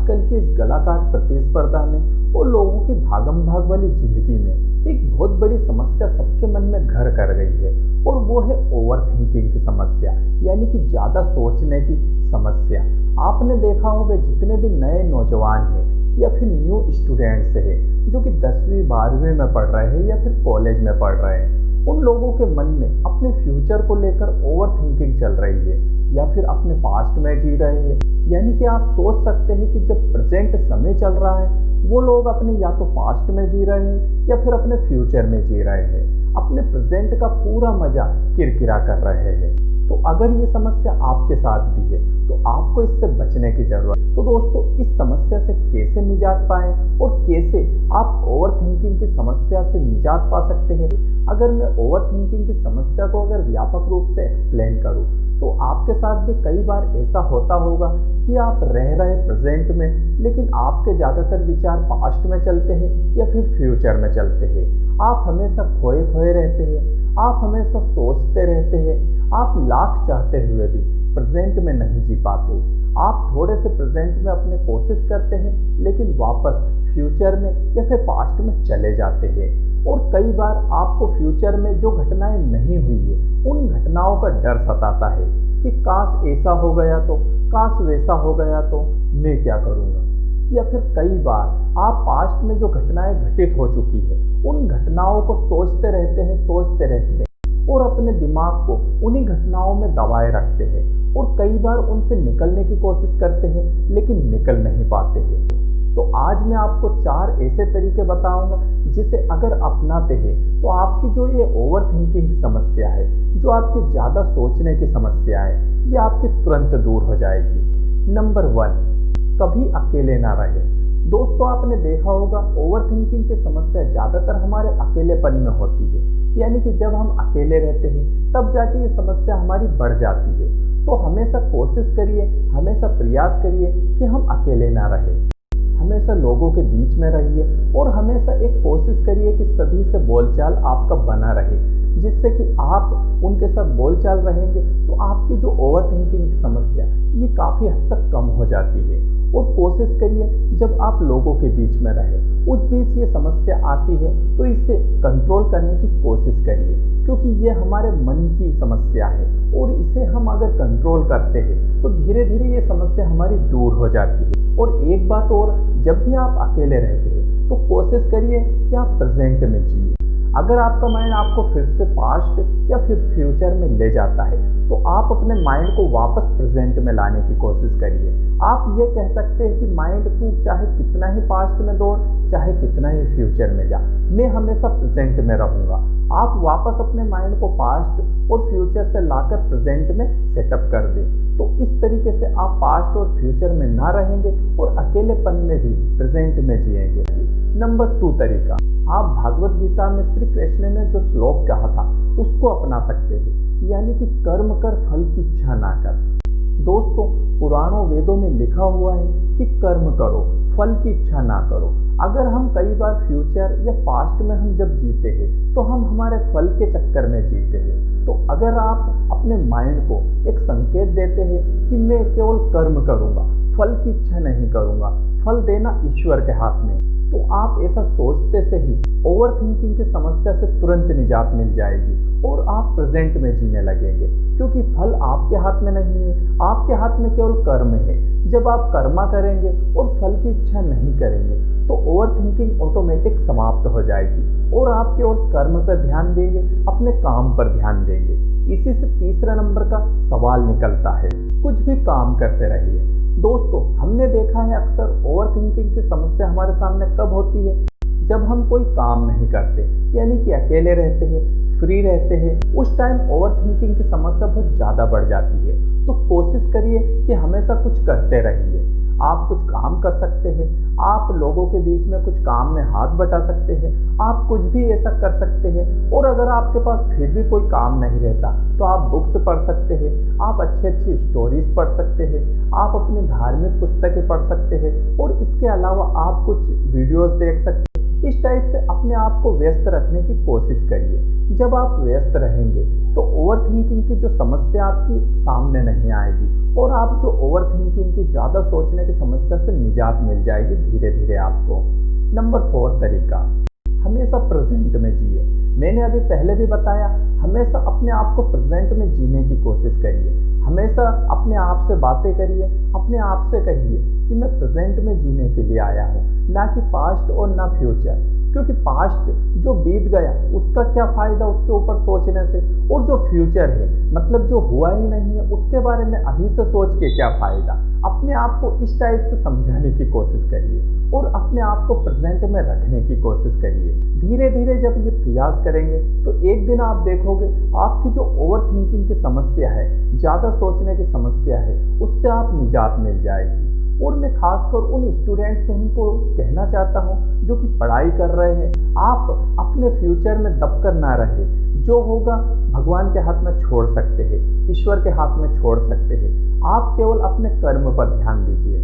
आजकल की इस गलाकाट प्रतिस्पर्धा में और लोगों की भागम भाग वाली जिंदगी में एक बहुत बड़ी समस्या सबके मन में घर कर गई है और वो है ओवर थिंकिंग की समस्या, यानी कि ज़्यादा सोचने की समस्या। आपने देखा होगा जितने भी नए नौजवान हैं या फिर न्यू स्टूडेंट्स हैं जो कि 10वीं 12वीं में पढ़ रहे हैं या फिर कॉलेज में पढ़ रहे हैं, उन लोगों के मन में अपने फ्यूचर को लेकर ओवर थिंकिंग चल रही है या फिर अपने पास्ट में जी रहे हैं। यानी कि आप सोच सकते हैं कि जब प्रेजेंट समय चल रहा है वो लोग अपने या तो पास्ट में जी रहे हैं या फिर अपने फ्यूचर में जी रहे हैं, अपने प्रेजेंट का पूरा मजा किरकिरा कर रहे हैं। तो अगर ये समस्या आपके साथ भी है तो आपको इससे बचने की जरूरत है। तो दोस्तों, इस समस्या से कैसे निजात पाएं और कैसे आप ओवर थिंकिंग की समस्या से निजात पा सकते हैं। अगर मैं ओवर थिंकिंग की समस्या को अगर व्यापक रूप से एक्सप्लेन करूं तो आपके साथ भी कई बार ऐसा होता होगा कि आप रह रहे प्रेजेंट में लेकिन आपके ज़्यादातर विचार पास्ट में चलते हैं या फिर फ्यूचर में चलते हैं। आप हमेशा खोए खोए रहते हैं, आप हमेशा सोचते रहते हैं, आप लाख चाहते हुए भी प्रेजेंट में नहीं जी पाते। आप थोड़े से प्रेजेंट में अपने कोशिश करते हैं लेकिन वापस फ्यूचर में या फिर पास्ट में चले जाते हैं। और कई बार आपको फ्यूचर में जो घटनाएं नहीं हुई है उन घटनाओं का डर सताता है कि काश ऐसा हो गया तो, काश वैसा हो गया तो मैं क्या करूँगा। या फिर कई बार आप पास्ट में जो घटनाएं घटित हो चुकी है उन घटनाओं को सोचते रहते हैं और अपने दिमाग को उन्हीं घटनाओं में दबाए रखते हैं और कई बार उनसे निकलने की कोशिश करते हैं लेकिन निकल नहीं पाते हैं। तो आज मैं आपको 4 ऐसे तरीके बताऊंगा जिसे अगर अपनाते हैं तो आपकी जो ये ओवर थिंकिंग की समस्या है, जो आपकी ज़्यादा सोचने की समस्या है, ये आपकी तुरंत दूर हो जाएगी। नंबर 1, कभी अकेले ना रहे। दोस्तों, आपने देखा होगा ओवर थिंकिंग की समस्या ज़्यादातर हमारे अकेलेपन में होती है, यानी कि जब हम अकेले रहते हैं तब जाके ये समस्या हमारी बढ़ जाती है। तो हमेशा कोशिश करिए, हमेशा प्रयास करिए कि हम अकेले ना रहें, हमेशा लोगों के बीच में रहिए और हमेशा एक कोशिश करिए कि सभी से बोलचाल आपका बना रहे, जिससे कि आप उनके साथ बोलचाल रहेंगे तो आपकी जो ओवर थिंकिंग की समस्या ये काफ़ी हद तक कम हो जाती है। और कोशिश करिए जब आप लोगों के बीच में रहें, उस बीच ये समस्या आती है तो इसे कंट्रोल करने की कोशिश करिए, क्योंकि ये हमारे मन की समस्या है और इसे हम अगर कंट्रोल करते हैं तो धीरे धीरे ये समस्या हमारी दूर हो जाती है। और एक बात और, जब भी आप अकेले रहते हैं तो कोशिश करिए कि आप प्रेजेंट में जिए। अगर आपका माइंड आपको फिर से पास्ट या फिर फ्यूचर में ले जाता है तो आप अपने माइंड को वापस प्रेजेंट में लाने की कोशिश करिए। आप ये कह सकते हैं कि माइंड तू चाहे कितना ही पास्ट में दौड़, चाहे कितना ही फ्यूचर में जा, मैं हमेशा प्रेजेंट में रहूँगा। आप वापस अपने माइंड को पास्ट और फ्यूचर से लाकर प्रेजेंट में सेटअप कर दें। तो इस तरीके से आप पास्ट और फ्यूचर में ना रहेंगे और अकेलेपन में भी प्रेजेंट में जिएंगे। नंबर 2 तरीका, आप भागवत गीता में श्री कृष्ण ने जो श्लोक कहा था उसको अपना सकते हैं, यानी कि कर्म कर फल की इच्छा ना कर। दोस्तों, पुराणों वेदों में लिखा हुआ है कि कर्म करो, फल की इच्छा ना करो। अगर हम कई बार फ्यूचर या पास्ट में हम जब जीते हैं तो हम हमारे फल के चक्कर में जीते हैं। तो अगर आप अपने माइंड को एक संकेत देते हैं कि मैं केवल कर्म करूँगा, फल की इच्छा नहीं करूँगा, फल देना ईश्वर के हाथ में, तो आप ऐसा सोचते से ही ओवर थिंकिंग की समस्या से तुरंत निजात मिल जाएगी और आप प्रेजेंट में जीने लगेंगे, क्योंकि फल आपके हाथ में नहीं है, आपके हाथ में केवल कर्म है। जब आप कर्मा करेंगे और फल की इच्छा नहीं करेंगे तो ओवर थिंकिंग ऑटोमेटिक समाप्त हो जाएगी और आप केवल कर्म पर ध्यान देंगे, अपने काम पर ध्यान देंगे। इसी से तीसरा नंबर का सवाल निकलता है, कुछ भी काम करते रहिए। दोस्तों, हमने देखा है अक्सर ओवर थिंकिंग की समस्या हमारे सामने कब होती है, जब हम कोई काम नहीं करते, यानी कि अकेले रहते हैं, फ्री रहते हैं, उस टाइम ओवर थिंकिंग की समस्या बहुत ज़्यादा बढ़ जाती है। तो कोशिश करिए कि हमेशा कुछ करते रहिए। आप कुछ काम कर सकते हैं, आप लोगों के बीच में कुछ काम में हाथ बटा सकते हैं, आप कुछ भी ऐसा कर सकते हैं। और अगर आपके पास फिर भी कोई काम नहीं रहता तो आप बुक्स पढ़ सकते हैं, आप अच्छी अच्छी स्टोरीज पढ़ सकते हैं, आप अपनी धार्मिक पुस्तकें पढ़ सकते हैं और इसके अलावा आप कुछ वीडियोस देख सकते हैं। इस इस टाइप से अपने आप को व्यस्त रखने की कोशिश करिए। जब आप व्यस्त रहेंगे तो ओवर थिंकिंग की जो समस्या आपकी सामने नहीं आएगी और आप जो ओवर थिंकिंग की ज़्यादा सोचने की समस्या से निजात मिल जाएगी धीरे धीरे आपको। नंबर 4 तरीका, हमेशा प्रेजेंट में जिए। मैंने अभी पहले भी बताया, हमेशा अपने आप को प्रेजेंट में जीने की कोशिश करिए। हमेशा अपने आप से बातें करिए, अपने आप से कहिए कि मैं प्रेजेंट में जीने के लिए आया हूँ, ना कि पास्ट और ना फ्यूचर। क्योंकि पास्ट जो बीत गया उसका क्या फ़ायदा उसके ऊपर सोचने से, और जो फ्यूचर है मतलब जो हुआ ही नहीं है उसके बारे में अभी से सोच के क्या फ़ायदा। अपने आप को इस टाइप से समझाने की कोशिश करिए और अपने आप को प्रेजेंट में रखने की कोशिश करिए। धीरे धीरे जब ये प्रयास करेंगे तो एक दिन आप देखोगे आपकी जो ओवर थिंकिंग की समस्या है, ज़्यादा सोचने की समस्या है, उससे आप निजात मिल जाएगी। और मैं खासकर उन स्टूडेंट्स उनको कहना चाहता हूँ जो कि पढ़ाई कर रहे हैं, आप अपने फ्यूचर में दबकर ना रहे। जो होगा भगवान के हाथ में छोड़ सकते हैं, ईश्वर के हाथ में छोड़ सकते हैं। आप केवल अपने कर्म पर ध्यान दीजिए।